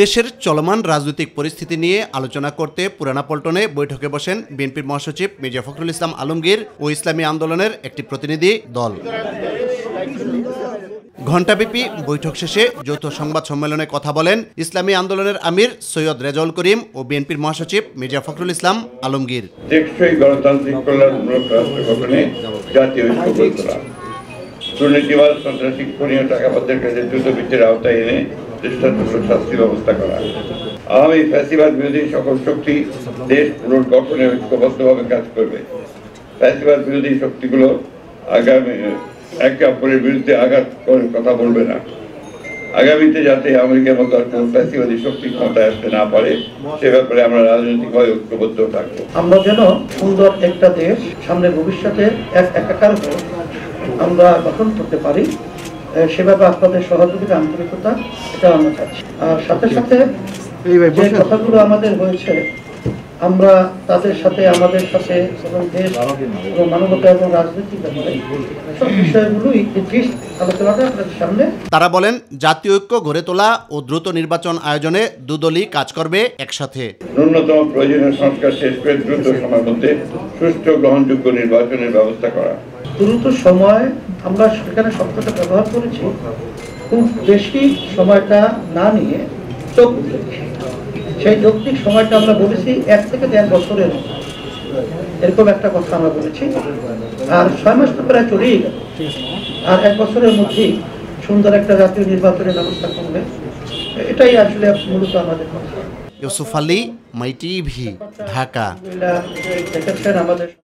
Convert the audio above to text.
দেশের চলমান রাজনৈতিক পরিস্থিতি নিয়ে আলোচনা করতে পুরানা পল্টনে বৈঠকে বসেন বিএনপির মহাসচিব মির্জা ফখরুল ইসলাম আলমগীর ও ইসলামী আন্দোলনের একটি প্রতিনিধি দল। ঘণ্টাব্যাপী বৈঠক শেষে যৌথ সংবাদ সম্মেলনে কথা বলেন ইসলামী আন্দোলনের আমির সৈয়দ রেজাউল করিম ও বিএনপির মহাসচিব মির্জা ফখরুল ইসলাম আলমগীর। টেকসই গণতান্ত্রিক কল্যাণমূলক রাষ্ট্র গঠনে জাতীয় ঐক্য গড়ে তোলা, দুর্নীতিবাজ সন্ত্রাসী খুনি ও টাকাবাজদের কাছে দ্রুত বিচারের আওতায় এনে দৃষ্টান্তমূলক শাস্তির ব্যবস্থা করা, আওয়ামী ফ্যাসিবাদ বিরোধী সকল শক্তি দেশ পুনর্গঠনে ঐক্যবদ্ধভাবে কাজ করবে। ফ্যাসিবাদ বিরোধী শক্তিগুলো আগামী একে অপরের বিরুদ্ধে আঘাত করে কথা বলবে না। আগামীতে যাতে আমেরিকার মতো ফ্যাসিবাদী শক্তি ক্ষমতায় আসতে না পারে সে ব্যাপারে আমরা রাজনৈতিকভাবে ঐক্যবদ্ধ থাকবো। আমরা যেন সুন্দর একটা দেশ সামনে ভবিষ্যতে একাকার হয়ে আমরা গঠন করতে পারি, সেভাবে আপনাদের সহযোগিতা আন্তরিকতা এটা আমরা চাচ্ছি। আর সাথে সাথে যে কথাগুলো আমাদের হয়েছে আমরা তাদের সাথে আমাদের সাথে এবং দেশ এবং মানবতা এবং রাজনৈতিক ব্যাপারে সব বিষয়গুলোই আলোচনাটা আপনাদের সামনে। তারা বলেন জাতীয় ঐক্য গড়ে তোলা ও দ্রুত নির্বাচন আয়োজনে দুদলই কাজ করবে একসাথে। ন্যূনতম প্রয়োজনীয় সংস্কার শেষ করে দ্রুত সময়ের মধ্যে সুষ্ঠু গ্রহণযোগ্য নির্বাচনের ব্যবস্থা করা। দ্রুত সময় আমরা সেখানে শব্দটা ব্যবহার করেছি, খুব বেশি সময়টা না নিয়ে সেই যৌক্তিক সময়টা আমরা বলেছি 1 থেকে 1.5 বছরের এরকম একটা কথা আমরা বলেছি। আর 6 মাস তো প্রায় চলেই গেল, আর 1 বছরের মধ্যেই সুন্দর একটা জাতীয় নির্বাচনের ব্যবস্থা করবে, এটাই আসলে মূলত আমাদের কথা। ইউসুফ আলী, মাই টিভি, ঢাকা। দেখেছেন আমাদের